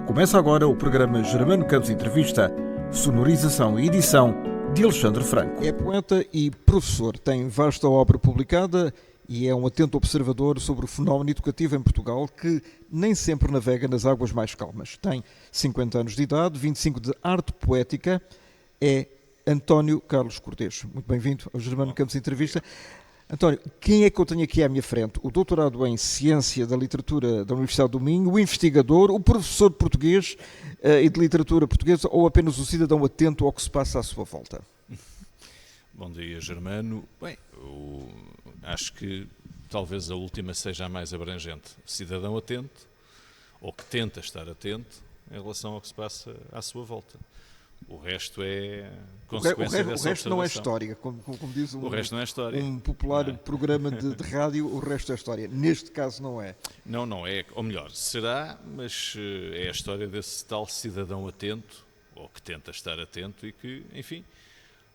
Começa agora o programa Germano Campos Entrevista, sonorização e edição de Alexandre Franco. É poeta e professor, tem vasta obra publicada e é um atento observador sobre o fenómeno educativo em Portugal que nem sempre navega nas águas mais calmas. Tem 50 anos de idade, 25 de arte poética, é António Carlos Cordês. Muito bem-vindo ao Germano Campos Entrevista. António, quem é que eu tenho aqui à minha frente? O doutorado em Ciência da Literatura da Universidade do Minho, o investigador, o professor de português e de literatura portuguesa ou apenas o cidadão atento ao que se passa à sua volta? Bom dia, Germano. Bem, acho que talvez a última seja a mais abrangente. Cidadão atento, ou que tenta estar atento em relação ao que se passa à sua volta. O resto é consequência dessa observação. O resto não é história, como diz o resto não é história. Um popular programa de rádio, o resto é história. Neste caso não é. Não é, ou melhor, será, mas é a história desse tal cidadão atento, ou que tenta estar atento e que, enfim,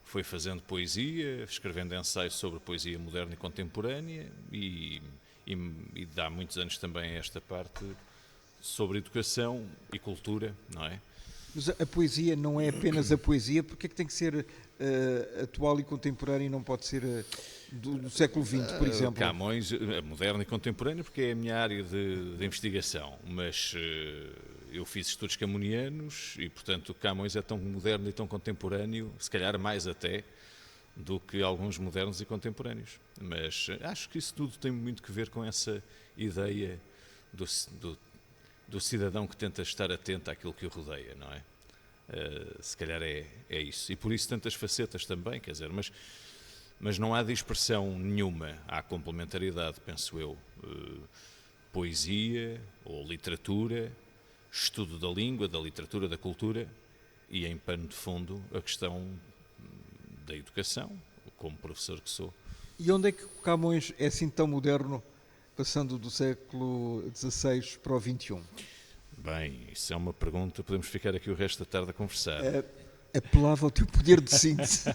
foi fazendo poesia, escrevendo ensaios sobre poesia moderna e contemporânea e dá muitos anos também esta parte sobre educação e cultura, não é? Mas a poesia não é apenas a poesia, porque é que tem que ser atual e contemporânea e não pode ser do século XX, por exemplo? Camões, moderna e contemporânea, porque é a minha área de investigação, mas eu fiz estudos camonianos e, portanto, Camões é tão moderno e tão contemporâneo, se calhar mais até, do que alguns modernos e contemporâneos. Mas acho que isso tudo tem muito que ver com essa ideia do cidadão que tenta estar atento àquilo que o rodeia, não é? Se calhar é isso. E por isso tantas facetas também, quer dizer, mas não há dispersão nenhuma, há complementaridade, penso eu. Poesia ou literatura, estudo da língua, da literatura, da cultura e, em pano de fundo, a questão da educação, como professor que sou. E onde é que o Camões é assim tão moderno, passando do século XVI para o XXI? Bem, isso é uma pergunta, podemos ficar aqui o resto da tarde a conversar. Apelava ao teu poder de síntese.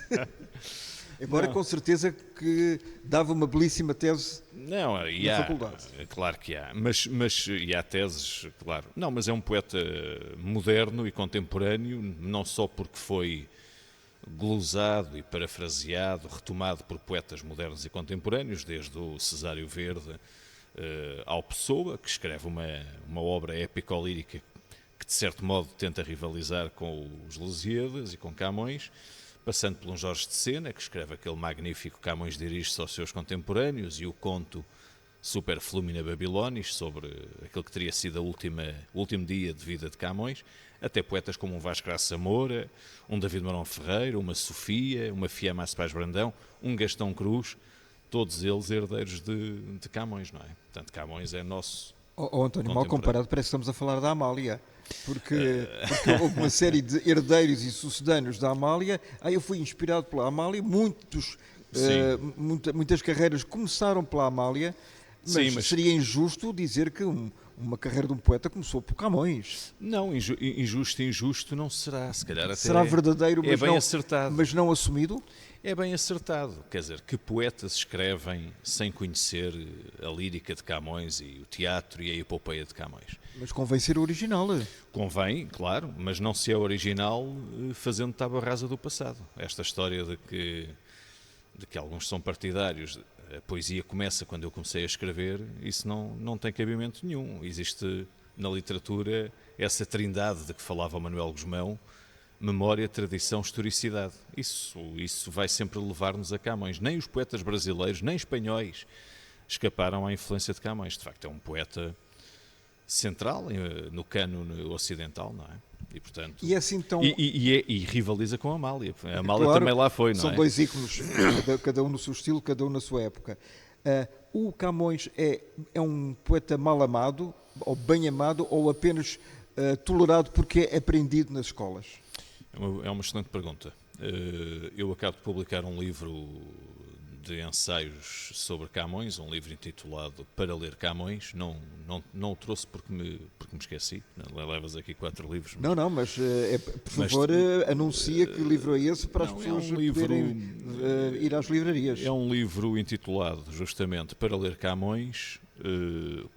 Embora com certeza que dava uma belíssima tese na faculdade. Claro que há, mas e há teses, claro. Não, mas é um poeta moderno e contemporâneo, não só porque foi glosado e parafraseado, retomado por poetas modernos e contemporâneos, desde o Cesário Verde ao Pessoa, que escreve uma obra épico-lírica que, de certo modo, tenta rivalizar com os Lusíadas e com Camões, passando por um Jorge de Sena, que escreve aquele magnífico Camões dirige-se aos seus contemporâneos, e o conto Super Flumina Babilonis, sobre aquele que teria sido o último dia de vida de Camões, até poetas como um Vasco Graça Moura, um David Marão Ferreira, uma Sofia, uma Fiamma Paz Brandão, um Gastão Cruz, todos eles herdeiros de Camões, não é? Portanto, Camões é nosso. António, mal comparado, parece que estamos a falar da Amália, porque houve uma série de herdeiros e sucedâneos da Amália. Eu fui inspirado pela Amália, muitas carreiras começaram pela Amália, mas seria injusto dizer que uma carreira de um poeta começou por Camões. Não, injusto não será, se calhar até será verdadeiro, mas não assumido? É bem acertado, quer dizer, que poetas escrevem sem conhecer a lírica de Camões e o teatro e a epopeia de Camões? Mas convém ser original. Convém, claro, mas não se é original fazendo tábua rasa do passado. Esta história de que alguns são partidários, a poesia começa quando eu comecei a escrever, isso não tem cabimento nenhum. Existe na literatura essa trindade de que falava o Manuel Gusmão: memória, tradição, historicidade. Isso vai sempre levar-nos a Camões. Nem os poetas brasileiros, nem espanhóis escaparam à influência de Camões. De facto, é um poeta central no cânone ocidental, não é? E, portanto, e, assim tão... e rivaliza com a Amália. A Amália claro, também lá foi, não são é? São dois ícones, cada um no seu estilo, cada um na sua época. O Camões é um poeta mal amado, ou bem amado, ou apenas tolerado porque é aprendido nas escolas? É uma excelente pergunta. Eu acabo de publicar um livro de ensaios sobre Camões, um livro intitulado Para Ler Camões. Não o trouxe porque me esqueci. Levas aqui 4 livros. Mas por favor, anuncia que livro é esse para as pessoas poderem ir às livrarias. É um livro intitulado justamente Para Ler Camões,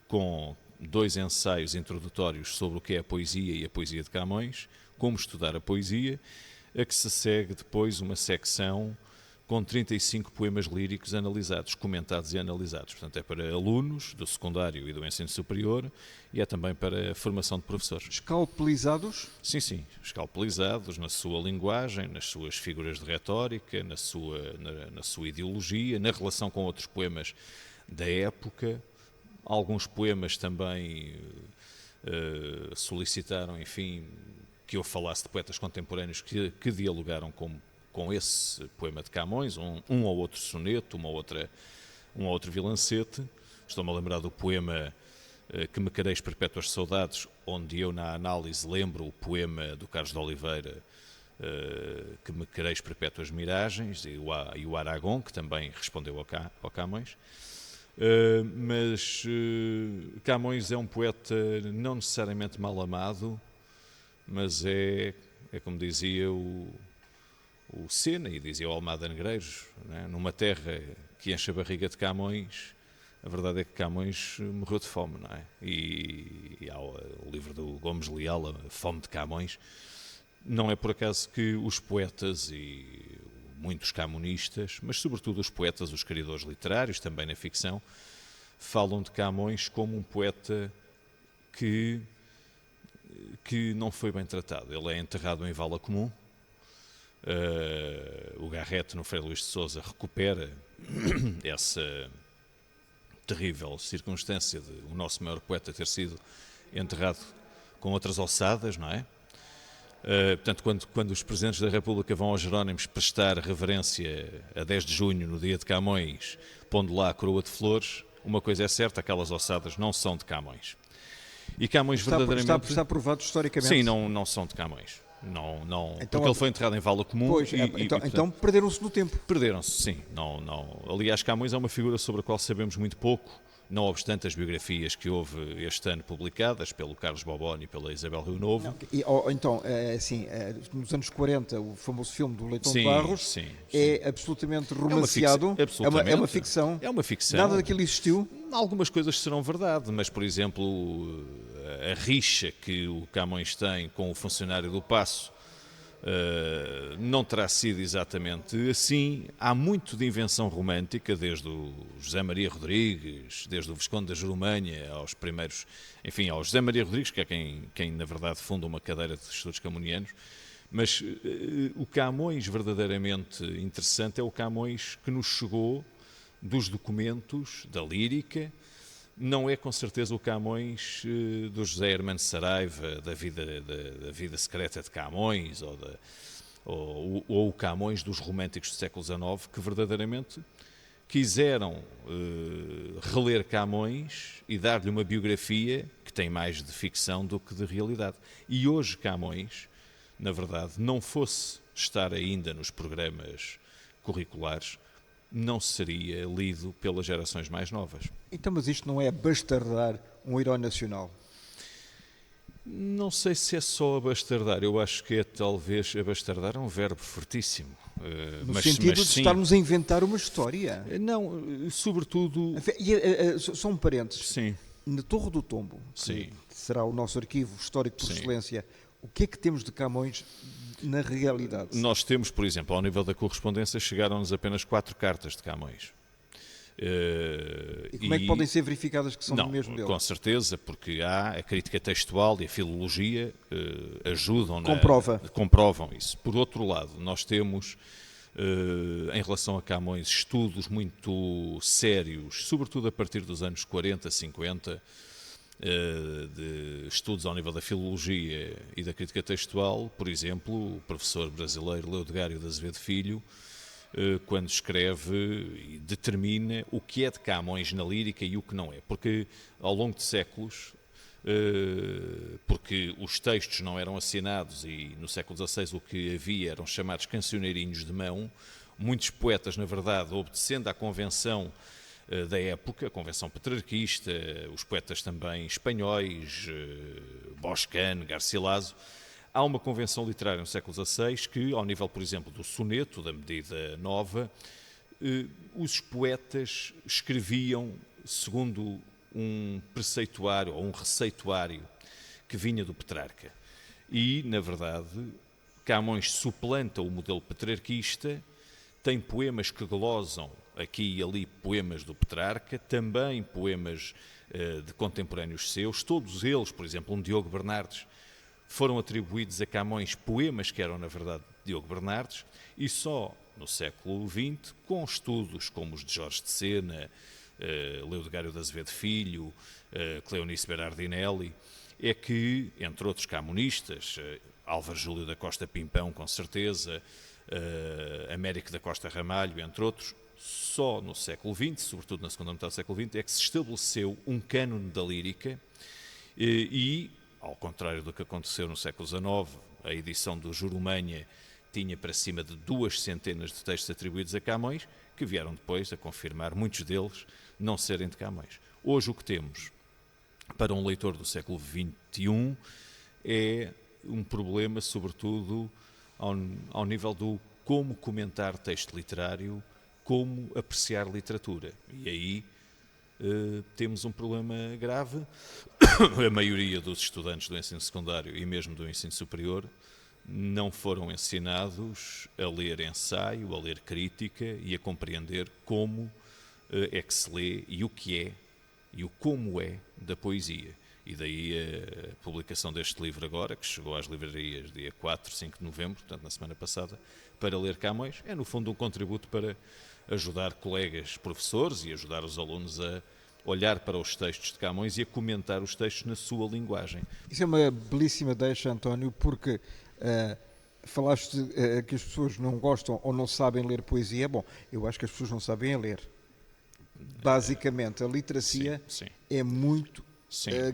com 2 ensaios introdutórios sobre o que é a poesia e a poesia de Camões, como estudar a poesia, a que se segue depois uma secção com 35 poemas líricos analisados, comentados e analisados. Portanto, é para alunos do secundário e do ensino superior e é também para a formação de professores. Escalpelizados? Sim, escalpelizados na sua linguagem, nas suas figuras de retórica, na sua ideologia, na relação com outros poemas da época. Alguns poemas também solicitaram, enfim, que eu falasse de poetas contemporâneos que dialogaram com esse poema de Camões, um ou outro soneto, um ou outro vilancete. Estou-me a lembrar do poema Que me quereis perpétuas saudades, onde eu na análise lembro o poema do Carlos de Oliveira, Que me quereis perpétuas miragens, e o Aragão, que também respondeu ao Camões. Mas Camões é um poeta não necessariamente mal amado, mas é como dizia o Sena e dizia o Almada Negreiros, né? Numa terra que enche a barriga de Camões, a verdade é que Camões morreu de fome, não é? E há o livro do Gomes Leal, A Fome de Camões. Não é por acaso que os poetas e muitos camonistas, mas sobretudo os poetas, os criadores literários, também na ficção, falam de Camões como um poeta que não foi bem tratado. Ele é enterrado em vala comum. O Garrett, no Frei Luís de Sousa, recupera essa terrível circunstância de o nosso maior poeta ter sido enterrado com outras ossadas, não é? Portanto, quando os presidentes da República vão aos Jerónimos prestar reverência a 10 de junho, no dia de Camões, pondo lá a coroa de flores, uma coisa é certa, aquelas ossadas não são de Camões. E Camões verdadeiramente... Está provado historicamente? Sim, não são de Camões. Não, então, porque ele foi enterrado em vala comum. Pois, então perderam-se no tempo. Perderam-se, sim. Não. Aliás, Camões é uma figura sobre a qual sabemos muito pouco, não obstante as biografias que houve este ano publicadas pelo Carlos Bobone e pela Isabel Rio Novo. Então, nos anos 40, o famoso filme do Leitão de Barros sim. É absolutamente romanceado. É uma ficção. É uma ficção. Nada daquilo existiu. Algumas coisas serão verdade, mas, por exemplo, a rixa que o Camões tem com o funcionário do Paço não terá sido exatamente assim. Há muito de invenção romântica, desde o José Maria Rodrigues, desde o Visconde da Jerumanha, aos primeiros, enfim, ao José Maria Rodrigues, que é quem na verdade funda uma cadeira de estudos camonianos. Mas o Camões verdadeiramente interessante é o Camões que nos chegou dos documentos, da lírica. Não é com certeza o Camões do José Hermano Saraiva, da vida secreta de Camões, ou o Camões dos românticos do século XIX, que verdadeiramente quiseram reler Camões e dar-lhe uma biografia que tem mais de ficção do que de realidade. E hoje Camões, na verdade, não fosse estar ainda nos programas curriculares, não seria lido pelas gerações mais novas. Então, mas isto não é bastardar um herói nacional? Não sei se é só abastardar, eu acho que é talvez abastardar, é um verbo fortíssimo. No sentido de estarmos a inventar uma história. Não, sobretudo... Só um parênteses. Sim. Na Torre do Tombo, que será o nosso arquivo histórico por excelência, o que é que temos de Camões na realidade? Nós temos, por exemplo, ao nível da correspondência, chegaram-nos apenas 4 cartas de Camões. E como é que podem ser verificadas que são do mesmo dele? Com certeza, porque há a crítica textual e a filologia ajudam, comprovam isso. Por outro lado, nós temos, em relação a Camões, estudos muito sérios, sobretudo a partir dos anos 40, 50, de estudos ao nível da filologia e da crítica textual. Por exemplo, o professor brasileiro Leodegário de Azevedo Filho, quando escreve e determina o que é de Camões na lírica e o que não é. Porque ao longo de séculos, porque os textos não eram assinados e no século XVI o que havia eram chamados cancioneirinhos de mão, muitos poetas, na verdade, obedecendo à convenção da época, a convenção petrarquista, os poetas também espanhóis, Boscán, Garcilaso, há uma convenção literária no século XVI que, ao nível, por exemplo, do soneto, da medida nova, os poetas escreviam segundo um preceituário ou um receituário que vinha do Petrarca. E, na verdade, Camões suplanta o modelo petrarquista, tem poemas que glosam aqui e ali poemas do Petrarca, também poemas de contemporâneos seus, todos eles, por exemplo, um Diogo Bernardes, foram atribuídos a Camões poemas que eram, na verdade, de Diogo Bernardes, e só no século XX, com estudos como os de Jorge de Sena, Leodegário de Azevedo Filho, Cleonice Berardinelli, é que, entre outros camonistas, Álvaro Júlio da Costa Pimpão, com certeza, Américo da Costa Ramalho, entre outros, só no século XX, sobretudo na segunda metade do século XX, é que se estabeleceu um cânone da lírica e, ao contrário do que aconteceu no século XIX, a edição do Jurumanha tinha para cima de 200 de textos atribuídos a Camões, que vieram depois a confirmar, muitos deles, não serem de Camões. Hoje o que temos para um leitor do século XXI é um problema, sobretudo, ao nível do como comentar texto literário, como apreciar literatura. E aí temos um problema grave. A maioria dos estudantes do ensino secundário e mesmo do ensino superior não foram ensinados a ler ensaio, a ler crítica e a compreender como é que se lê e o que é e o como é da poesia. E daí a publicação deste livro agora, que chegou às livrarias dia 4, 5 de novembro, portanto na semana passada, para ler Camões, é no fundo um contributo para ajudar colegas professores e ajudar os alunos a olhar para os textos de Camões e a comentar os textos na sua linguagem. Isso é uma belíssima deixa, António, porque falaste que as pessoas não gostam ou não sabem ler poesia. Bom, eu acho que as pessoas não sabem ler. Basicamente, a literacia é muito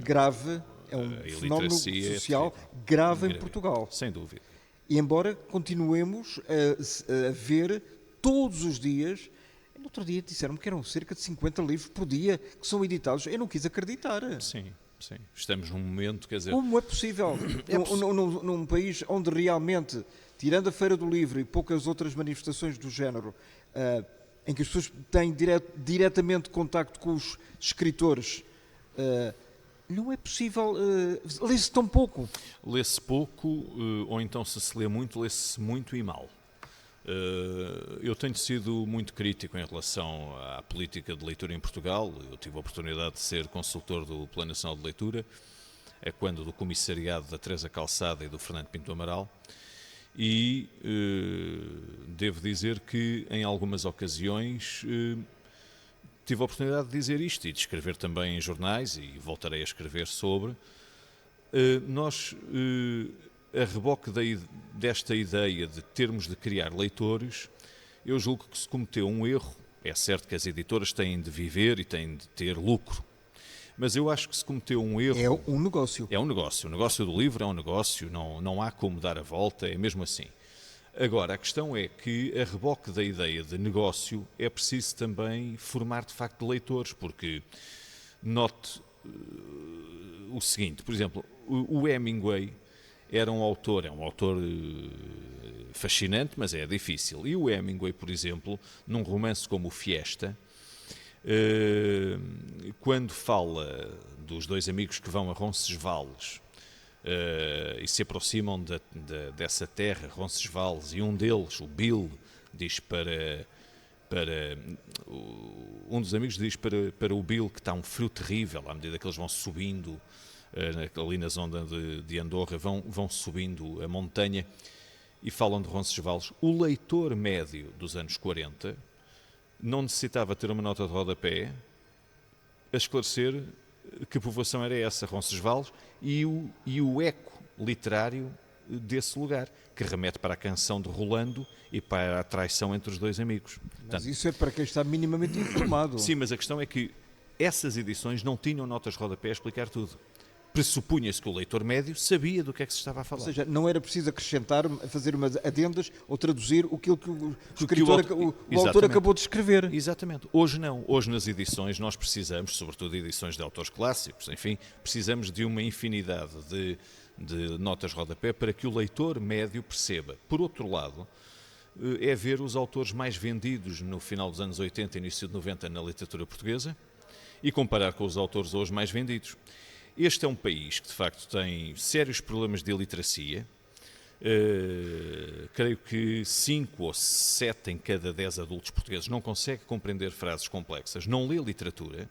grave, é um fenómeno social grave em Portugal. Sem dúvida. E embora continuemos a ver todos os dias, no outro dia disseram-me que eram cerca de 50 livros por dia que são editados. Eu não quis acreditar. Sim. Estamos num momento, quer dizer... Como é possível? Num país onde realmente, tirando a Feira do Livro e poucas outras manifestações do género, em que as pessoas têm diretamente contacto com os escritores, não é possível, lê-se tão pouco. Lê-se pouco, ou então se lê muito, lê-se muito e mal. Eu tenho sido muito crítico em relação à política de leitura em Portugal. Eu tive a oportunidade de ser consultor do Plano Nacional de Leitura, quando do comissariado da Teresa Calçada e do Fernando Pinto Amaral, e devo dizer que em algumas ocasiões tive a oportunidade de dizer isto e de escrever também em jornais, e voltarei a escrever sobre. Nós, a reboque desta ideia de termos de criar leitores, eu julgo que se cometeu um erro. É certo que as editoras têm de viver e têm de ter lucro, mas eu acho que se cometeu um erro. É um negócio. É um negócio. O negócio do livro é um negócio, não há como dar a volta, é mesmo assim. Agora, a questão é que, a reboque da ideia de negócio, é preciso também formar, de facto, leitores, porque note o seguinte, por exemplo, o Hemingway era um autor fascinante, mas é difícil. E o Hemingway, por exemplo, num romance como o Fiesta, quando fala dos dois amigos que vão a Roncesvalles e se aproximam dessa terra, Roncesvalles, e um deles, o Bill, diz um dos amigos diz para o Bill que está um frio terrível à medida que eles vão subindo ali na zona de Andorra, vão subindo a montanha e falam de Roncesvalles. O leitor médio dos anos 40 não necessitava ter uma nota de rodapé a esclarecer que povoação era essa, Roncesvalles, e o eco literário desse lugar, que remete para a canção de Rolando e para a traição entre os dois amigos. Mas portanto, isso é para quem está minimamente informado. Sim, mas a questão é que essas edições não tinham notas de rodapé a explicar tudo. Pressupunha-se que o leitor médio sabia do que é que se estava a falar. Ou seja, não era preciso acrescentar, fazer umas adendas ou traduzir aquilo que o autor acabou de escrever. Exatamente. Hoje não. Hoje nas edições nós precisamos, sobretudo edições de autores clássicos, enfim, precisamos de uma infinidade de notas de rodapé para que o leitor médio perceba. Por outro lado, é ver os autores mais vendidos no final dos anos 80 e início de 90 na literatura portuguesa e comparar com os autores hoje mais vendidos. Este é um país que, de facto, tem sérios problemas de iliteracia. Creio que 5 ou 7 em cada 10 adultos portugueses não conseguem compreender frases complexas, não lê literatura.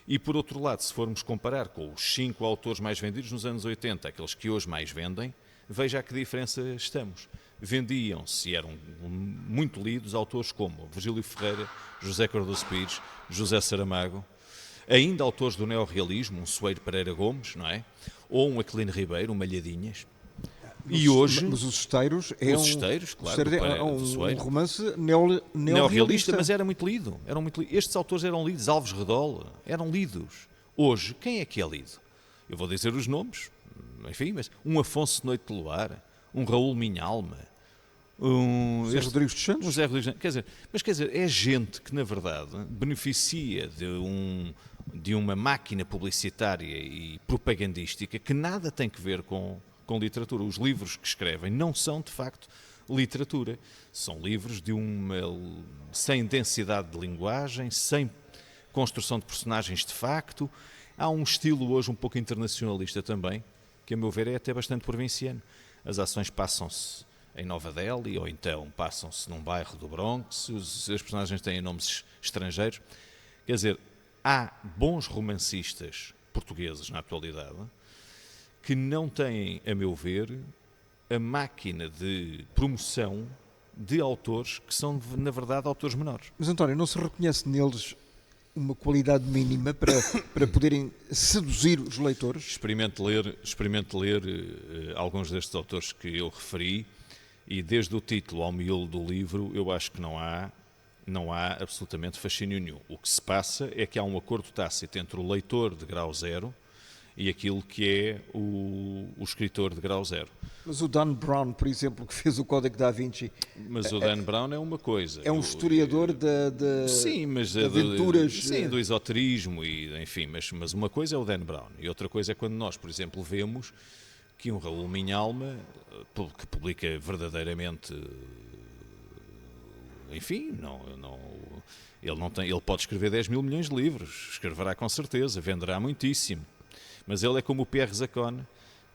E, por outro lado, se formos comparar com os 5 autores mais vendidos nos anos 80, aqueles que hoje mais vendem, veja a que diferença estamos. Vendiam-se e eram muito lidos autores como Virgílio Ferreira, José Cardoso Pires, José Saramago, ainda autores do neorrealismo, um Soeiro Pereira Gomes, não é? Ou um Aquilino Ribeiro, um Malhadinhas. E hoje... Mas Os Esteiros é Os Esteiros, claro, um romance neorrealista, mas era muito lido. Estes autores eram lidos, Alves Redol, eram lidos. Hoje, quem é que é lido? Eu vou dizer os nomes, enfim, mas um Afonso de Noite de Luar, um Raul Minhalma, José Rodrigues dos Santos. José Rodrigues dos Santos. Quer dizer, é gente que, na verdade, beneficia de uma máquina publicitária e propagandística que nada tem que ver com literatura. Os livros que escrevem não são, de facto, literatura. São livros sem densidade de linguagem, sem construção de personagens de facto. Há um estilo hoje um pouco internacionalista também, que, a meu ver, é até bastante provinciano. As ações passam-se em Nova Delhi, ou então passam-se num bairro do Bronx, os personagens têm nomes estrangeiros. Quer dizer, há bons romancistas portugueses na atualidade que não têm, a meu ver, a máquina de promoção de autores que são, na verdade, autores menores. Mas, António, não se reconhece neles uma qualidade mínima para poderem seduzir os leitores? Experimente ler alguns destes autores que eu referi, e desde o título ao miolo do livro, eu acho que não há absolutamente fascínio nenhum. O que se passa é que há um acordo tácito entre o leitor de grau zero e aquilo que é o escritor de grau zero. Mas o Dan Brown, por exemplo, que fez o Código da Vinci... Mas o Dan Brown é uma coisa. É um historiador de aventuras... do esoterismo, enfim, mas uma coisa é o Dan Brown e outra coisa é quando nós, por exemplo, vemos que um Raul Minhalma, que publica verdadeiramente... Enfim, ele pode escrever 10 mil milhões de livros, escreverá com certeza, venderá muitíssimo. Mas ele é como o Pierre Zacone,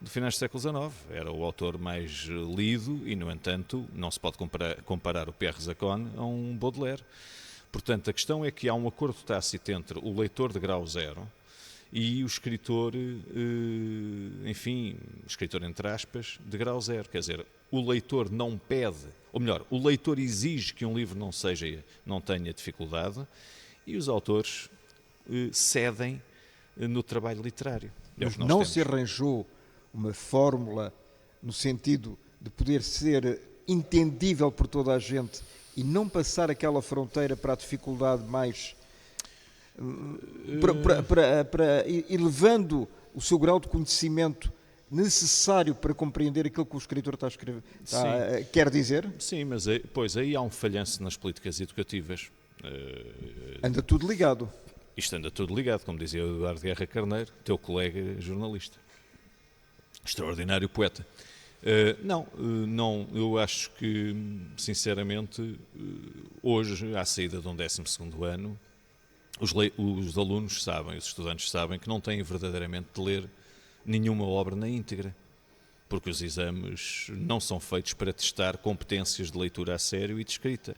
de finais do século XIX. Era o autor mais lido e, no entanto, não se pode comparar o Pierre Zacone a um Baudelaire. Portanto, a questão é que há um acordo tácito entre o leitor de grau zero e o escritor, enfim, escritor entre aspas, de grau zero. Quer dizer, o leitor não pede, ou melhor, o leitor exige que um livro não tenha dificuldade e os autores cedem no trabalho literário. Mas não se arranjou uma fórmula no sentido de poder ser entendível por toda a gente e não passar aquela fronteira para a dificuldade mais... para elevando o seu grau de conhecimento necessário para compreender aquilo que o escritor quer dizer? Sim, mas aí há um falhanço nas políticas educativas. Anda tudo ligado. Isto anda tudo ligado, como dizia o Eduardo Guerra Carneiro, teu colega jornalista. Extraordinário poeta. Não, eu acho que, sinceramente, hoje, à saída de um 12º ano, os alunos sabem, os estudantes sabem que não têm verdadeiramente de ler nenhuma obra na íntegra, porque os exames não são feitos para testar competências de leitura a sério e de escrita.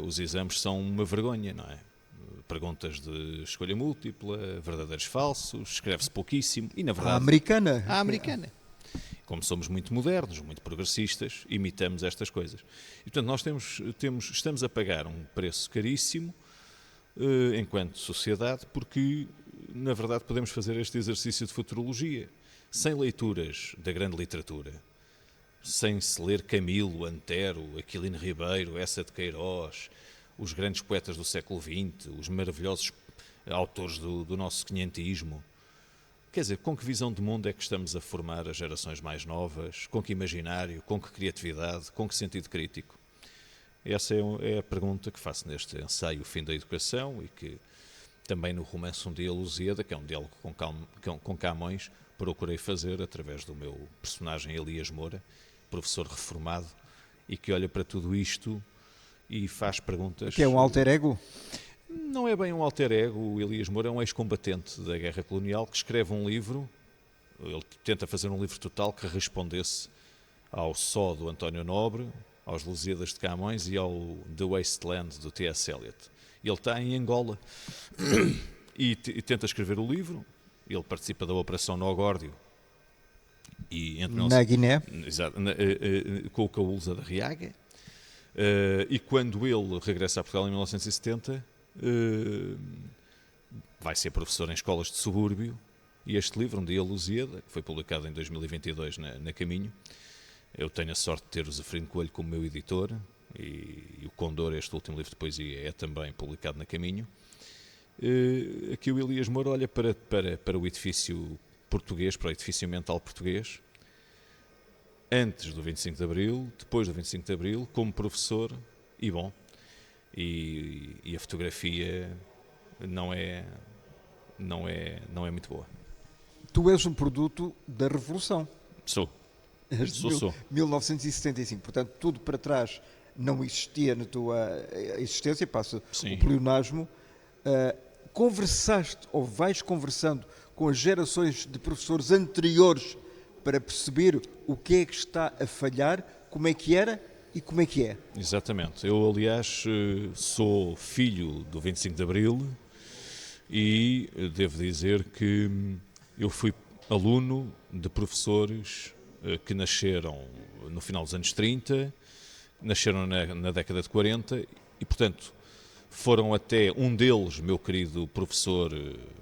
Os exames são uma vergonha, não é? Perguntas de escolha múltipla, verdadeiros falsos, escreve-se pouquíssimo e, na verdade... A americana. Como somos muito modernos, muito progressistas, imitamos estas coisas. E, portanto, nós estamos a pagar um preço caríssimo enquanto sociedade, porque, na verdade, podemos fazer este exercício de futurologia. Sem leituras da grande literatura, sem se ler Camilo, Antero, Aquilino Ribeiro, Eça de Queiroz, os grandes poetas do século XX, os maravilhosos autores do nosso quinhentismo. Quer dizer, com que visão de mundo é que estamos a formar as gerações mais novas? Com que imaginário? Com que criatividade? Com que sentido crítico? Essa é a pergunta que faço neste ensaio O Fim da Educação e que também no romance Um Dia Lusíada, que é um diálogo com Camões, procurei fazer através do meu personagem Elias Moura, professor reformado, e que olha para tudo isto e faz perguntas... Que é um alter ego? Não é bem um alter ego. O Elias Moura é um ex-combatente da Guerra Colonial que escreve um livro. Ele tenta fazer um livro total que respondesse ao Só do António Nobre, aos Lusíadas de Camões e ao The Wasteland do T.S. Eliot. Ele está em Angola e tenta escrever o livro. Ele participa da Operação Nogórdio e na Guiné, exato, com o Caúlza da Riaga. E quando ele regressa a Portugal em 1970, vai ser professor em escolas de subúrbio. E este livro, Um Dia Lusíada, que foi publicado em 2022 na Caminho, eu tenho a sorte de ter o Zeferino Coelho como meu editor, e o Condor, este último livro de poesia, é também publicado na Caminho. Aqui o Elias Moura olha para o edifício português, para o edifício mental português, antes do 25 de Abril, depois do 25 de Abril, como professor, e bom, e a fotografia não é muito boa. Tu és um produto da Revolução. Sou. 1975, portanto tudo para trás não existia na tua existência, passa Sim. o pleonasmo. Conversaste ou vais conversando com as gerações de professores anteriores para perceber o que é que está a falhar, como é que era e como é que é? Exatamente. Eu, aliás, sou filho do 25 de Abril e devo dizer que eu fui aluno de professores que nasceram no final dos anos 30, nasceram na década de 40 e, portanto, foram até um deles, meu querido professor,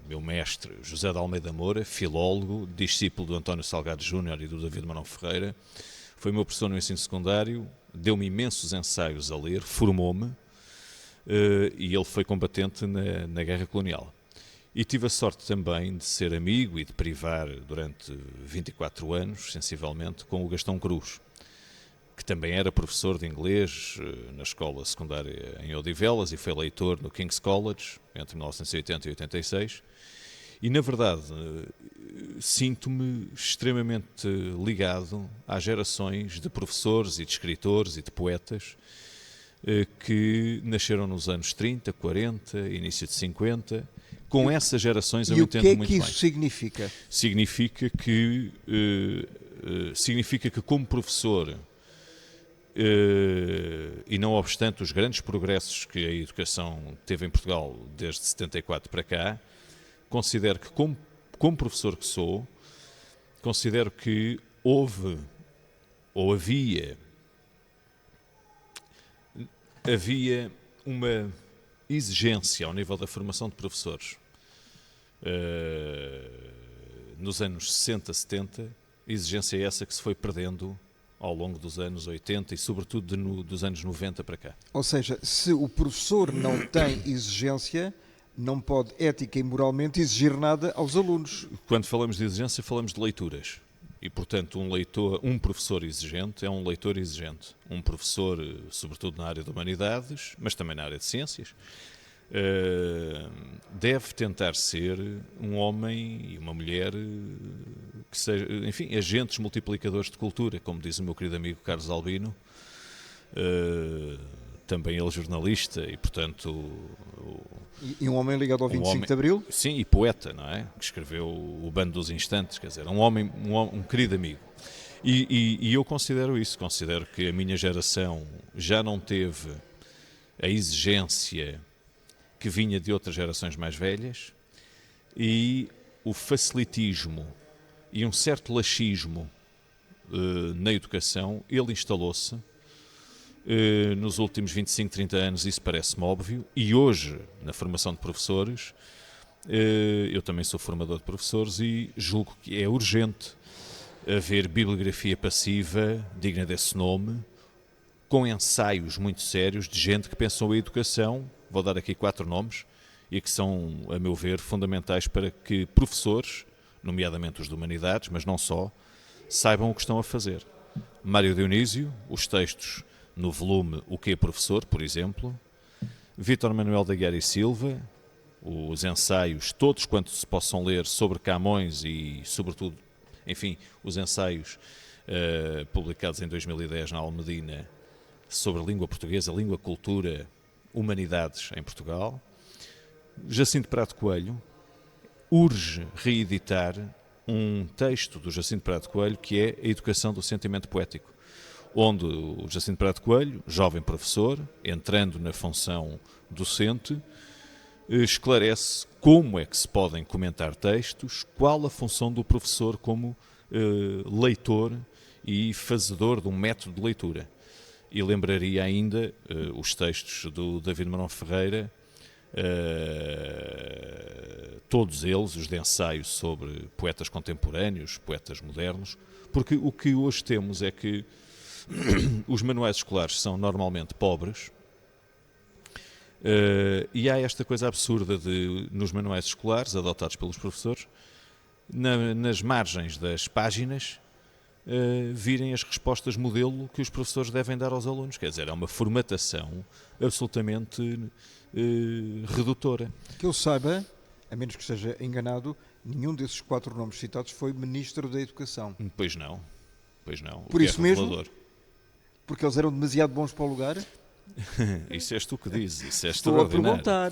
meu mestre, José de Almeida Moura, filólogo, discípulo do António Salgado Júnior e do David Marão Ferreira. Foi meu professor no ensino secundário, deu-me imensos ensaios a ler, formou-me e ele foi combatente na Guerra Colonial. E tive a sorte também de ser amigo e de privar durante 24 anos, sensivelmente, com o Gastão Cruz, que também era professor de inglês na escola secundária em Odivelas e foi leitor no King's College entre 1980 e 86. E, na verdade, sinto-me extremamente ligado às gerações de professores e de escritores e de poetas que nasceram nos anos 30, 40, início de 50. Com essas gerações eu entendo muito bem. E o que é que isso significa? Significa que como professor, e não obstante os grandes progressos que a educação teve em Portugal desde 74 para cá, considero que como professor que sou, considero que houve ou havia uma exigência ao nível da formação de professores nos anos 60, 70, exigência essa que se foi perdendo ao longo dos anos 80 e sobretudo dos anos 90 para cá. Ou seja, se o professor não tem exigência, não pode ética e moralmente exigir nada aos alunos. Quando falamos de exigência, falamos de leituras. E, portanto, um professor exigente é um leitor exigente. Um professor, sobretudo na área de humanidades, mas também na área de ciências, deve tentar ser um homem e uma mulher que sejam, enfim, agentes multiplicadores de cultura, como diz o meu querido amigo Carlos Albino, também ele jornalista e, portanto... E um homem ligado ao 25 de Abril? Sim, e poeta, não é? Que escreveu o Bando dos Instantes, quer dizer, um querido amigo. E eu considero isso, considero que a minha geração já não teve a exigência que vinha de outras gerações mais velhas e o facilitismo e um certo laxismo na educação, ele instalou-se. Nos últimos 25, 30 anos isso parece-me óbvio e hoje, na formação de professores, eu também sou formador de professores e julgo que é urgente haver bibliografia passiva, digna desse nome, com ensaios muito sérios de gente que pensou a educação, vou dar aqui 4 nomes, e que são, a meu ver, fundamentais para que professores, nomeadamente os de humanidades, mas não só, saibam o que estão a fazer. Mário Dionísio, os textos no volume O Que é Professor, por exemplo, Vítor Manuel da Guiar e Silva, os ensaios, todos quanto se possam ler sobre Camões e, sobretudo, enfim, os ensaios publicados em 2010 na Almedina sobre a língua portuguesa, língua, cultura, humanidades em Portugal. Jacinto Prado Coelho urge reeditar um texto do Jacinto Prado Coelho que é A Educação do Sentimento Poético, onde o Jacinto Prado Coelho, jovem professor, entrando na função docente, esclarece como é que se podem comentar textos, qual a função do professor como leitor e fazedor de um método de leitura. E lembraria ainda os textos do David Marão Ferreira, todos eles, os de ensaio sobre poetas contemporâneos, poetas modernos, porque o que hoje temos é que os manuais escolares são normalmente pobres, e há esta coisa absurda de, nos manuais escolares, adotados pelos professores, nas margens das páginas, virem as respostas modelo que os professores devem dar aos alunos. Quer dizer, é uma formatação absolutamente redutora. Que eu saiba, a menos que esteja enganado, nenhum desses 4 nomes citados foi Ministro da Educação. Pois não. Por isso mesmo, porque eles eram demasiado bons para o lugar? Isso és tu que dizes, isso é Estou a extraordinário. perguntar.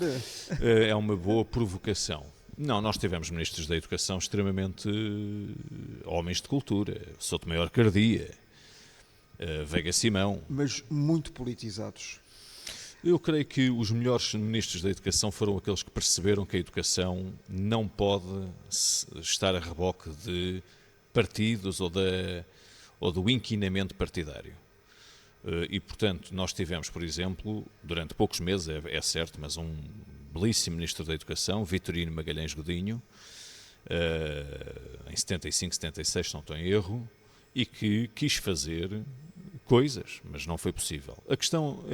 É uma boa provocação. Não, nós tivemos ministros da Educação extremamente homens de cultura. Sotomayor Cardia, Veiga Simão. Mas muito politizados. Eu creio que os melhores ministros da Educação foram aqueles que perceberam que a educação não pode estar a reboque de partidos ou do inquinamento partidário. E, portanto, nós tivemos, por exemplo, durante poucos meses, é certo, mas um belíssimo Ministro da Educação, Vitorino Magalhães Godinho, em 75, 76, se não estou em erro, e que quis fazer coisas, mas não foi possível. A questão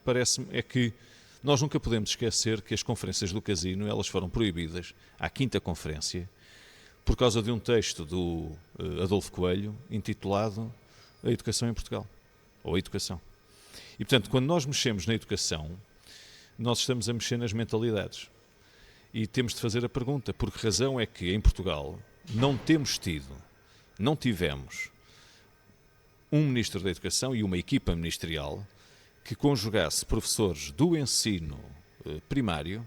parece-me, é que nós nunca podemos esquecer que as conferências do Casino, elas foram proibidas à 5ª conferência, por causa de um texto do Adolfo Coelho, intitulado A Educação em Portugal. Ou a educação. E, portanto, quando nós mexemos na educação, nós estamos a mexer nas mentalidades. E temos de fazer a pergunta, por que razão é que em Portugal não tivemos um Ministro da Educação e uma equipa ministerial que conjugasse professores do ensino primário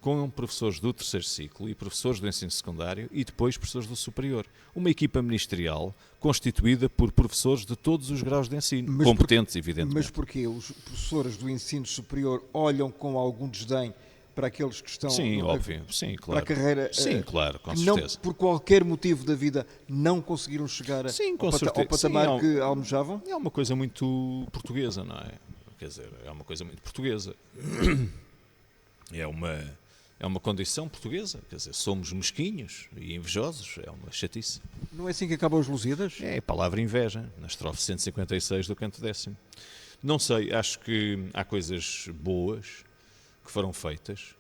com professores do 3º ciclo e professores do ensino secundário e depois professores do superior. Uma equipa ministerial constituída por professores de todos os graus de ensino, competentes, evidentemente. Mas porquê? Os professores do ensino superior olham com algum desdém para aqueles que estão óbvio. Sim, claro. para a carreira, sim, claro, com que certeza. Não, por qualquer motivo da vida, não conseguiram chegar ao patamar que almejavam? É uma coisa muito portuguesa, não é? Quer dizer, é uma coisa muito portuguesa. É uma condição portuguesa, quer dizer, somos mesquinhos e invejosos, é uma chatice. Não é assim que acabam os Lusíadas? É a palavra inveja, na estrofe 156 do canto 10º. Não sei, acho que há coisas boas que foram feitas.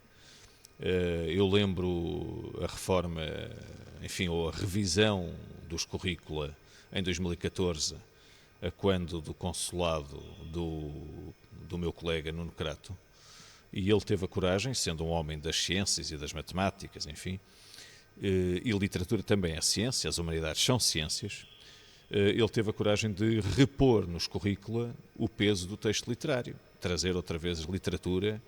Eu lembro a reforma, enfim, ou a revisão dos currícula em 2014, a quando do consulado do meu colega Nuno Crato, e ele teve a coragem, sendo um homem das ciências e das matemáticas, enfim, e literatura também é ciência, as humanidades são ciências, ele teve a coragem de repor nos currícula o peso do texto literário, trazer outra vez literatura,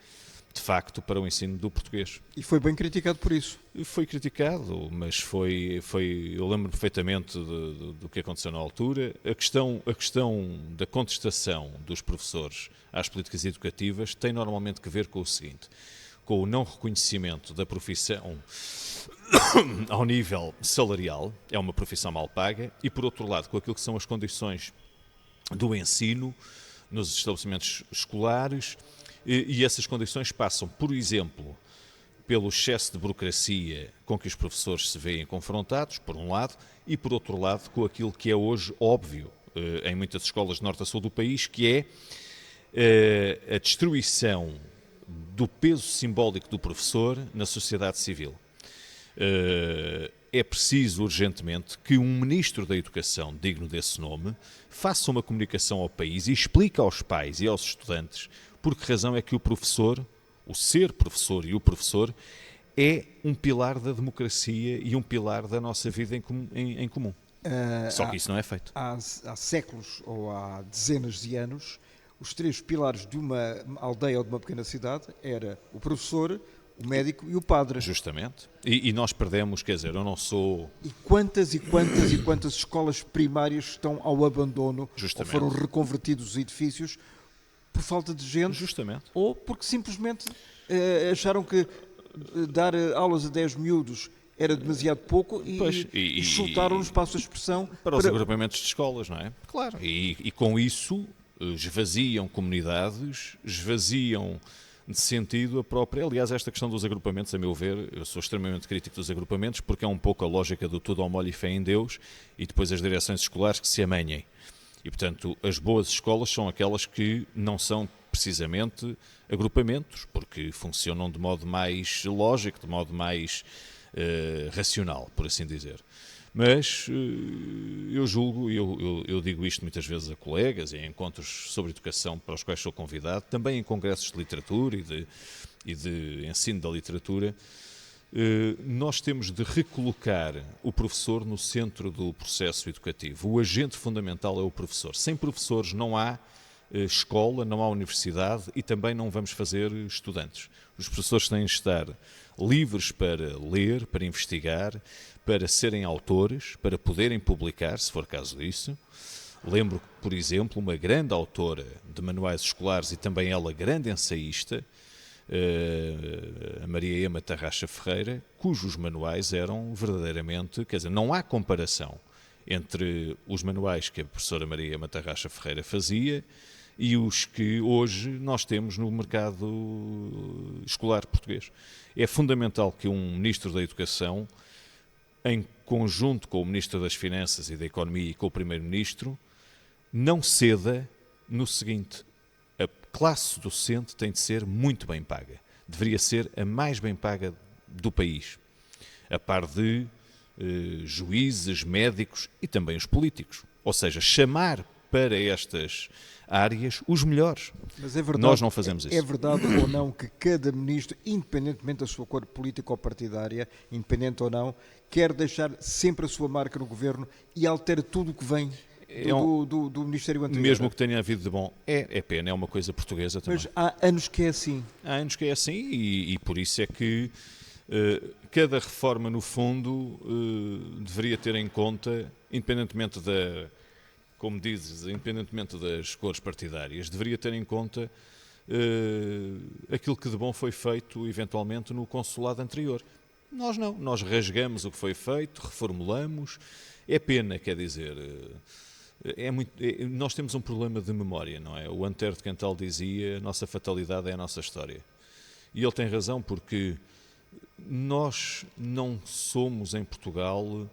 de facto, para o ensino do português. E foi bem criticado por isso? Foi criticado, mas eu lembro perfeitamente do que aconteceu na altura. A questão da contestação dos professores às políticas educativas tem normalmente que ver com o seguinte, com o não reconhecimento da profissão ao nível salarial, é uma profissão mal paga, e por outro lado com aquilo que são as condições do ensino nos estabelecimentos escolares, e essas condições passam, por exemplo, pelo excesso de burocracia com que os professores se veem confrontados, por um lado, e por outro lado com aquilo que é hoje óbvio em muitas escolas de norte a sul do país, que é a destruição do peso simbólico do professor na sociedade civil. É preciso urgentemente que um Ministro da Educação, digno desse nome, faça uma comunicação ao país e explique aos pais e aos estudantes por que razão é que o professor, o ser professor e o professor, é um pilar da democracia e um pilar da nossa vida em comum. Só que isso não é feito. Há séculos ou há dezenas de anos, os 3 pilares de uma aldeia ou de uma pequena cidade era o professor, o médico e o padre. Justamente. E nós perdemos, quer dizer, eu não sou... E quantas escolas primárias estão ao abandono, Justamente. ou foram reconvertidos os edifícios por falta de gente, Justamente. ou porque simplesmente acharam que dar aulas a 10 miúdos era demasiado pouco e chutaram no espaço de expressão para os agrupamentos de escolas, não é? Claro. E com isso esvaziam comunidades, esvaziam de sentido a própria... Aliás, esta questão dos agrupamentos, a meu ver, eu sou extremamente crítico dos agrupamentos, porque é um pouco a lógica do tudo ao molho e fé em Deus, e depois as direções escolares que se amanhem. E, portanto, as boas escolas são aquelas que não são precisamente agrupamentos, porque funcionam de modo mais lógico, de modo mais racional, por assim dizer. Mas eu julgo, eu digo isto muitas vezes a colegas, em encontros sobre educação para os quais sou convidado, também em congressos de literatura e de ensino da literatura, nós temos de recolocar o professor no centro do processo educativo. O agente fundamental é o professor. Sem professores não há escola, não há universidade e também não vamos fazer estudantes. Os professores têm de estar livres para ler, para investigar, para serem autores, para poderem publicar, se for caso disso. Lembro que, por exemplo, uma grande autora de manuais escolares e também ela grande ensaísta, a Maria Ema Tarraxa Ferreira, cujos manuais eram verdadeiramente, quer dizer, não há comparação entre os manuais que a professora Maria Ema Tarraxa Ferreira fazia e os que hoje nós temos no mercado escolar português. É fundamental que um Ministro da Educação, em conjunto com o Ministro das Finanças e da Economia e com o Primeiro-Ministro, não ceda no seguinte: a classe docente tem de ser muito bem paga. Deveria ser a mais bem paga do país, a par de juízes, médicos e também os políticos. Ou seja, chamar para estas áreas os melhores. Mas é verdade, nós não fazemos isso. É verdade ou não que cada ministro, independentemente da sua cor política ou partidária, independente ou não, quer deixar sempre a sua marca no governo e altera tudo o que vem do Ministério anterior? Mesmo que tenha havido de bom, é pena, é uma coisa portuguesa também. Mas há anos que é assim. Há anos que é assim e por isso é que cada reforma, no fundo, deveria ter em conta, independentemente como dizes, independentemente das cores partidárias, deveria ter em conta aquilo que de bom foi feito, eventualmente, no consulado anterior. Nós não, nós rasgamos o que foi feito, reformulamos. É pena, quer dizer, nós temos um problema de memória, não é? O Antero de Cantal dizia: a nossa fatalidade é a nossa história. E ele tem razão, porque nós não somos em Portugal...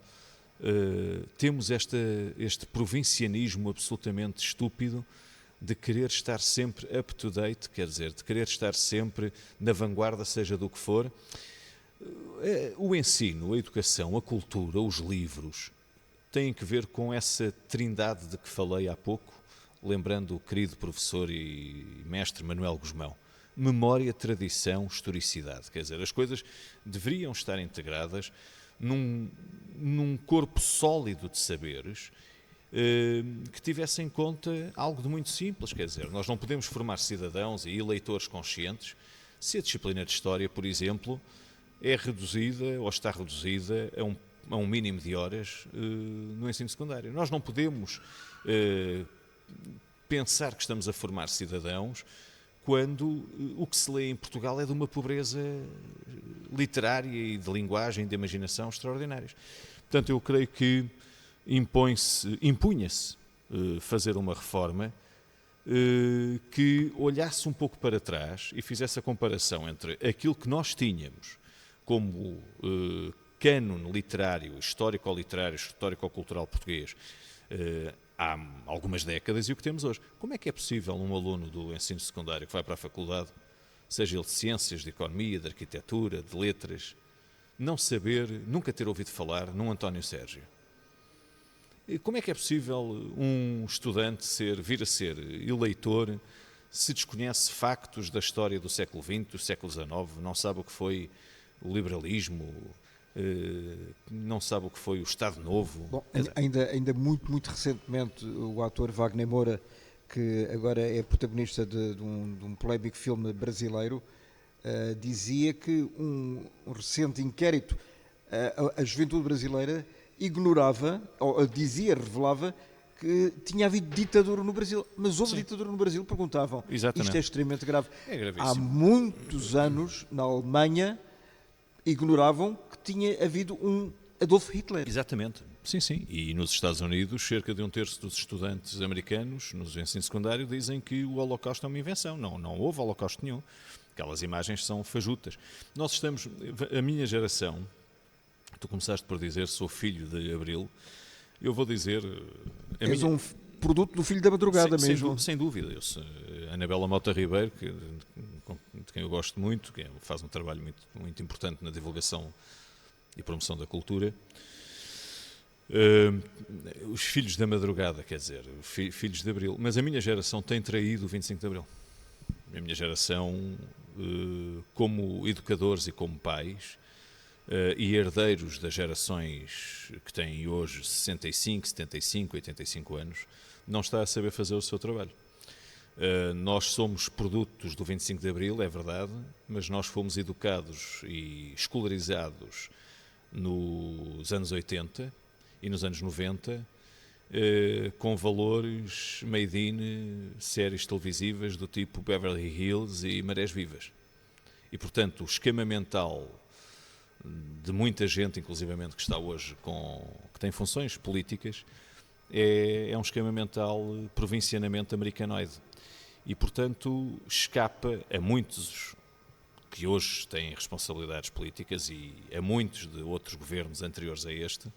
temos este provincianismo absolutamente estúpido de querer estar sempre up to date, quer dizer, de querer estar sempre na vanguarda, seja do que for. O ensino, a educação, a cultura, os livros têm que ver com essa trindade de que falei há pouco, lembrando o querido professor e mestre Manuel Gusmão. Memória, tradição, historicidade. Quer dizer, as coisas deveriam estar integradas num corpo sólido de saberes que tivesse em conta algo de muito simples. Quer dizer, nós não podemos formar cidadãos e eleitores conscientes se a disciplina de História, por exemplo, é reduzida ou está reduzida a um mínimo de horas no ensino secundário. Nós não podemos pensar que estamos a formar cidadãos quando o que se lê em Portugal é de uma pobreza literária e de linguagem, de imaginação extraordinárias. Portanto, eu creio que impunha-se fazer uma reforma que olhasse um pouco para trás e fizesse a comparação entre aquilo que nós tínhamos como cânon literário, histórico-literário, histórico-cultural português há algumas décadas e o que temos hoje. Como é que é possível um aluno do ensino secundário que vai para a faculdade, seja ele de ciências, de economia, de arquitetura, de letras, não saber, nunca ter ouvido falar num António Sérgio? E como é que é possível um estudante vir a ser eleitor se desconhece factos da história do século XX, do século XIX, não sabe o que foi o liberalismo, não sabe o que foi o Estado Novo? Bom, ainda muito recentemente, o ator Wagner Moura, que agora é protagonista de um polémico filme brasileiro, dizia que um recente inquérito, a juventude brasileira ignorava, ou revelava que tinha havido ditadura no Brasil. Mas houve ditadura no Brasil? Perguntavam. Exatamente. Isto é extremamente grave. É gravíssimo. Há muitos anos, na Alemanha, ignoravam que tinha havido um Adolf Hitler. Exatamente. Sim. E nos Estados Unidos, cerca de 1/3 dos estudantes americanos no ensino secundário dizem que o Holocausto é uma invenção. Não houve Holocausto nenhum. Aquelas imagens são fajutas. Nós estamos... A minha geração, tu começaste por dizer, sou filho de Abril, eu vou dizer... És um produto do Filho da Madrugada mesmo. Sem dúvida. A Anabela Mota Ribeiro, de quem eu gosto muito, que faz um trabalho muito, muito importante na divulgação e promoção da cultura. Os filhos da madrugada, quer dizer, filhos de Abril. Mas a minha geração tem traído o 25 de Abril. A minha geração, como educadores e como pais, e herdeiros das gerações que têm hoje 65, 75, 85 anos, não está a saber fazer o seu trabalho. Nós somos produtos do 25 de Abril, é verdade, mas nós fomos educados e escolarizados nos anos 80 e nos anos 90 com valores made in séries televisivas do tipo Beverly Hills e Marés Vivas. E, portanto, o esquema mental de muita gente, inclusivamente, que está hoje que tem funções políticas, é um esquema mental provincianamente americanoide. E, portanto, escapa a muitos que hoje têm responsabilidades políticas e a muitos de outros governos anteriores a este,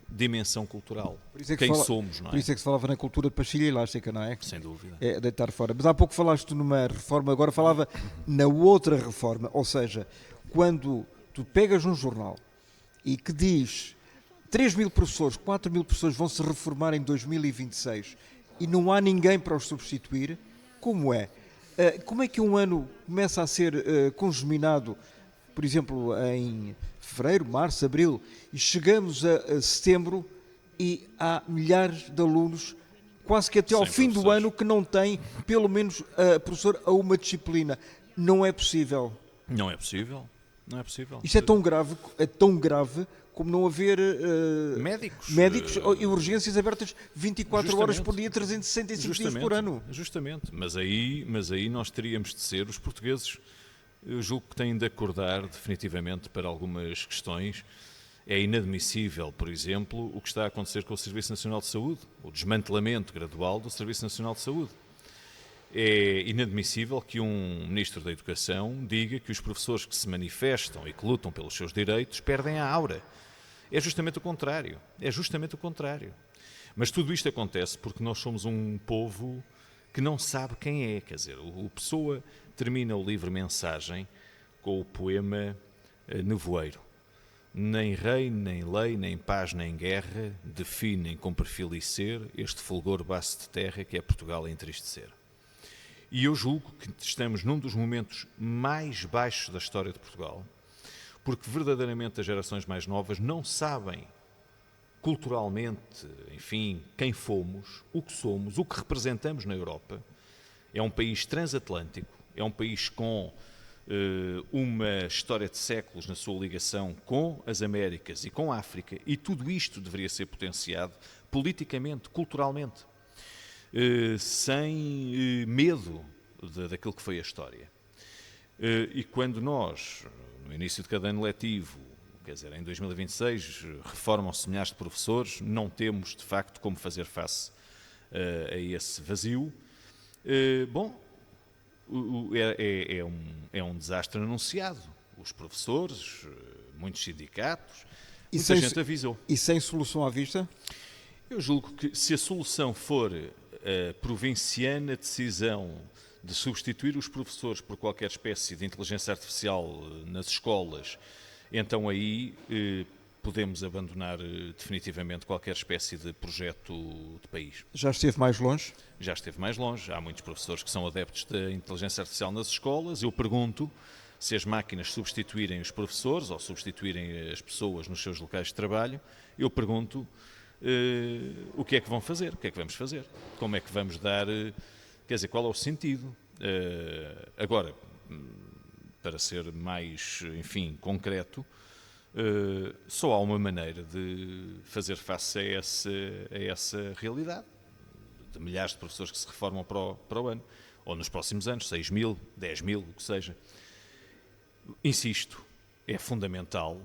dimensão cultural. Quem somos, não é? Por isso é que se falava na cultura de pastilha elástica, não é? Sem dúvida. É deitar fora. Mas há pouco falaste numa reforma, agora falava na outra reforma. Ou seja, quando tu pegas um jornal e que diz 3.000 professores, 4.000 professores vão se reformar em 2026 e não há ninguém para os substituir, como é? Como é que um ano começa a ser congeminado, por exemplo, em fevereiro, março, abril, e chegamos a setembro e há milhares de alunos, quase que até ao fim do ano, que não têm, pelo menos, professor a uma disciplina? Não é possível. Não é possível. Não é possível. Isto é tão grave como não haver médicos e urgências abertas 24 horas por dia, 365 dias por ano. Justamente. Mas aí nós teríamos de ser os portugueses. Eu julgo que têm de acordar definitivamente para algumas questões. É inadmissível, por exemplo, o que está a acontecer com o Serviço Nacional de Saúde, o desmantelamento gradual do Serviço Nacional de Saúde. É inadmissível que um Ministro da Educação diga que os professores que se manifestam e que lutam pelos seus direitos perdem a aura. É justamente o contrário. Mas tudo isto acontece porque nós somos um povo que não sabe quem é. Quer dizer, o Pessoa termina o livro Mensagem com o poema Nevoeiro. Nem rei, nem lei, nem paz, nem guerra definem com perfil e ser este fulgor baço de terra que é Portugal a entristecer. E eu julgo que estamos num dos momentos mais baixos da história de Portugal, porque verdadeiramente as gerações mais novas não sabem culturalmente, enfim, quem fomos, o que somos, o que representamos na Europa. É um país transatlântico, é um país com uma história de séculos na sua ligação com as Américas e com a África, e tudo isto deveria ser potenciado politicamente, culturalmente, sem medo daquilo que foi a história. E quando nós, no início de cada ano letivo, quer dizer, em 2026, reformam-se milhares de professores, não temos, de facto, como fazer face a esse vazio. É um desastre anunciado. Os professores, muitos sindicatos, muita gente avisou. E sem solução à vista? Eu julgo que se a solução for a provinciana decisão de substituir os professores por qualquer espécie de inteligência artificial nas escolas, então aí podemos abandonar definitivamente qualquer espécie de projeto de país. Já esteve mais longe? Já esteve mais longe. Há muitos professores que são adeptos da inteligência artificial nas escolas. Eu pergunto se as máquinas substituírem os professores ou substituírem as pessoas nos seus locais de trabalho. Eu pergunto o que é que vão fazer, o que é que vamos fazer, como é que vamos dar, quer dizer, qual é o sentido. Agora, para ser mais, enfim, concreto, só há uma maneira de fazer face a essa realidade, de milhares de professores que se reformam para o ano, ou nos próximos anos, 6 mil, 10 mil, o que seja. Insisto, é fundamental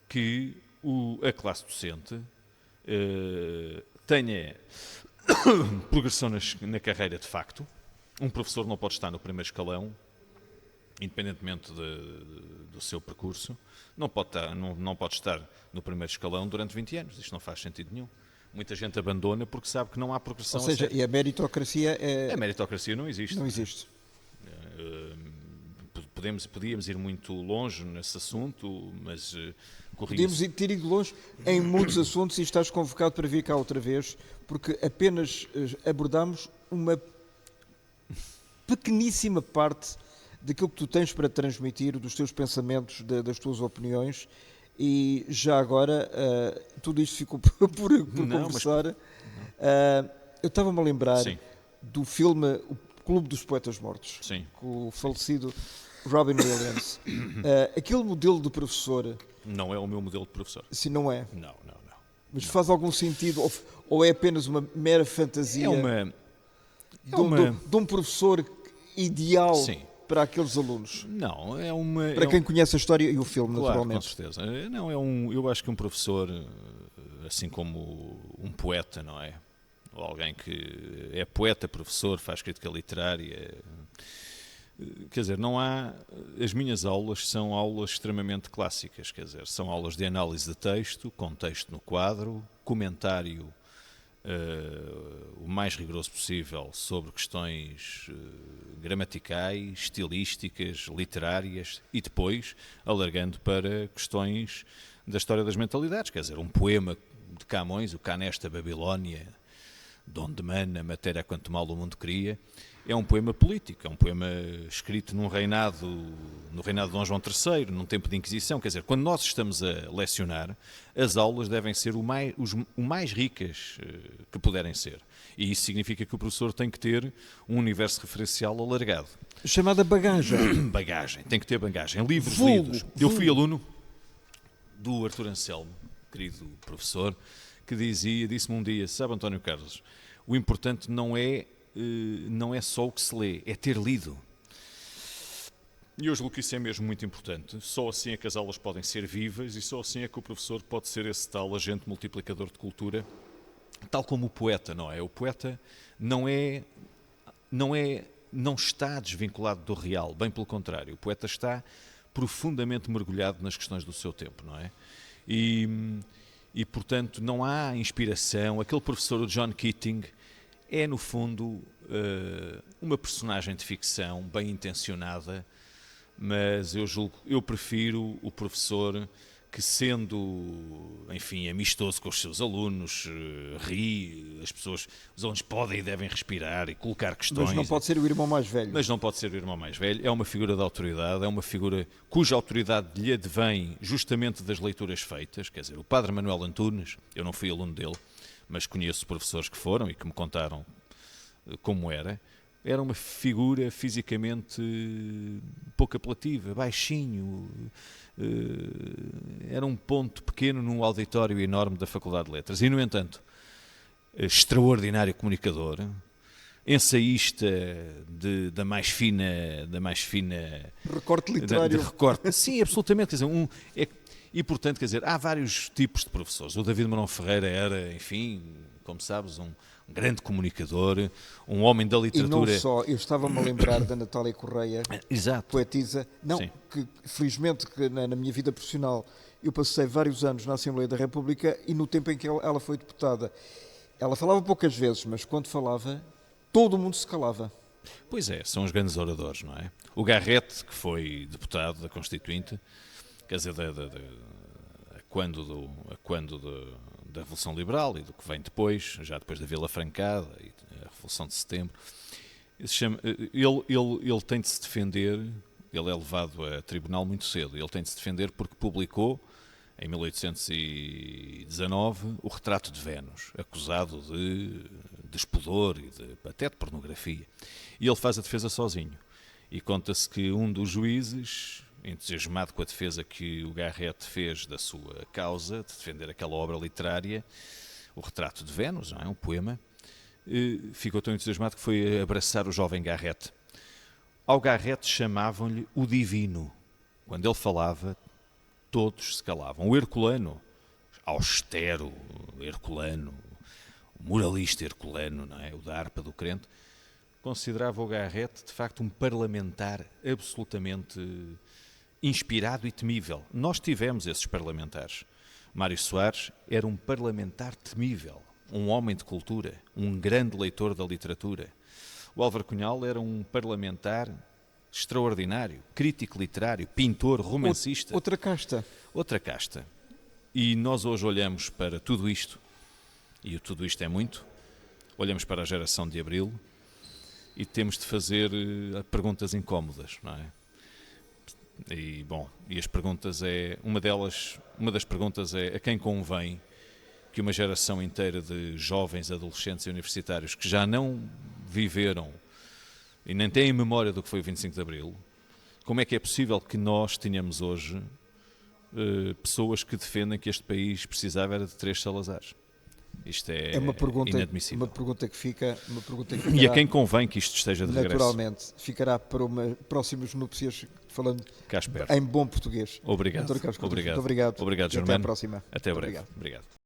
que a classe docente tenha progressão na carreira de facto. Um professor não pode estar no primeiro escalão, independentemente do seu percurso, não pode estar no primeiro escalão durante 20 anos. Isto não faz sentido nenhum. Muita gente abandona porque sabe que não há progressão. Ou seja, e a meritocracia A meritocracia não existe. Não existe. Podíamos ir muito longe nesse assunto, mas podíamos ter ido longe em muitos assuntos e estás convocado para vir cá outra vez, porque apenas abordamos uma pequeníssima parte daquilo que tu tens para transmitir, dos teus pensamentos, das tuas opiniões, e já agora tudo isto ficou por conversar. Eu estava-me a lembrar do filme O Clube dos Poetas Mortos, Sim. com o falecido Robin Williams. Aquele modelo de professor... Não é o meu modelo de professor. Sim, não é? Não. Mas faz algum sentido, ou é apenas uma mera fantasia de um professor ideal para aqueles alunos? Não, para quem conhece a história e o filme, claro, naturalmente. Com certeza. Não, eu acho que um professor, assim como um poeta, não é? Ou alguém que é poeta, professor, faz crítica literária. Quer dizer, não há... As minhas aulas são aulas extremamente clássicas, quer dizer, são aulas de análise de texto, com texto no quadro, comentário o mais rigoroso possível sobre questões gramaticais, estilísticas, literárias e depois alargando para questões da história das mentalidades, quer dizer, um poema de Camões, o Cá nesta Babilónia, de onde mana a matéria quanto mal o mundo cria, é um poema político, é um poema escrito no reinado de Dom João III, num tempo de Inquisição. Quer dizer, quando nós estamos a lecionar, as aulas devem ser o mais ricas que puderem ser. E isso significa que o professor tem que ter um universo referencial alargado. Chamada bagagem. Bagagem, tem que ter bagagem. Livros lidos. Eu fui aluno do Arthur Anselmo, querido professor, que disse-me um dia, sabe, António Carlos, o importante não é só o que se lê, é ter lido. E eu julgo que isso é mesmo muito importante. Só assim é que as aulas podem ser vivas e só assim é que o professor pode ser esse tal agente multiplicador de cultura, tal como o poeta, não é? O poeta não está desvinculado do real, bem pelo contrário. O poeta está profundamente mergulhado nas questões do seu tempo, não é? E portanto, não há inspiração. Aquele professor, o John Keating, é, no fundo, uma personagem de ficção bem intencionada, mas eu prefiro o professor que, sendo, enfim, amistoso com os seus alunos, ri, os alunos podem e devem respirar e colocar questões. Mas não pode ser o irmão mais velho. Mas não pode ser o irmão mais velho. É uma figura de autoridade, é uma figura cuja autoridade lhe advém justamente das leituras feitas. Quer dizer, o padre Manuel Antunes, eu não fui aluno dele, mas conheço professores que foram e que me contaram como era uma figura fisicamente pouco apelativa, baixinho, era um ponto pequeno num auditório enorme da Faculdade de Letras. E, no entanto, extraordinário comunicador, ensaísta da mais fina recorte literário. De recorte. Sim, absolutamente. Quer dizer, e, portanto, quer dizer, há vários tipos de professores. O David Marão Ferreira era, enfim, como sabes, um grande comunicador, um homem da literatura. E não só, eu estava-me a lembrar da Natália Correia, exato, poetisa, que felizmente que na minha vida profissional eu passei vários anos na Assembleia da República e no tempo em que ela foi deputada, ela falava poucas vezes, mas quando falava, todo mundo se calava. Pois é, são os grandes oradores, não é? O Garrett, que foi deputado da Constituinte, quer dizer, quando da Revolução Liberal e do que vem depois, já depois da Vila Francada e a Revolução de Setembro, ele tem de se defender, ele é levado a tribunal muito cedo, ele tem de se defender porque publicou, em 1819, o Retrato de Vênus, acusado de despudor e até de pornografia. E ele faz a defesa sozinho. E conta-se que um dos juízes, entusiasmado com a defesa que o Garrett fez da sua causa, de defender aquela obra literária, o Retrato de Vênus, não é? Um poema, ficou tão entusiasmado que foi abraçar o jovem Garrett. Ao Garrett chamavam-lhe o Divino. Quando ele falava, todos se calavam. O herculano, austero herculano, o moralista herculano, não é? O da harpa do crente, considerava o Garrett, de facto, um parlamentar absolutamente inspirado e temível. Nós tivemos esses parlamentares. Mário Soares era um parlamentar temível, um homem de cultura, um grande leitor da literatura. O Álvaro Cunhal era um parlamentar extraordinário, crítico literário, pintor, romancista. Outra casta. Outra casta. E nós hoje olhamos para tudo isto, e tudo isto é muito, olhamos para a geração de Abril e temos de fazer perguntas incómodas, não é? E, bom, e as perguntas uma das perguntas é a quem convém que uma geração inteira de jovens, adolescentes e universitários que já não viveram e nem têm memória do que foi o 25 de Abril, como é que é possível que nós tenhamos hoje pessoas que defendem que este país precisava era de 3 Salazares? Isto é uma pergunta, inadmissível. Uma pergunta que ficará, e a quem convém que isto esteja de regresso? Naturalmente, ficará para próximas núpcias, falando cá espero. Em bom português. Obrigado. Muito obrigado. obrigado. Obrigado, Germano. Até à próxima. Até breve. Obrigado.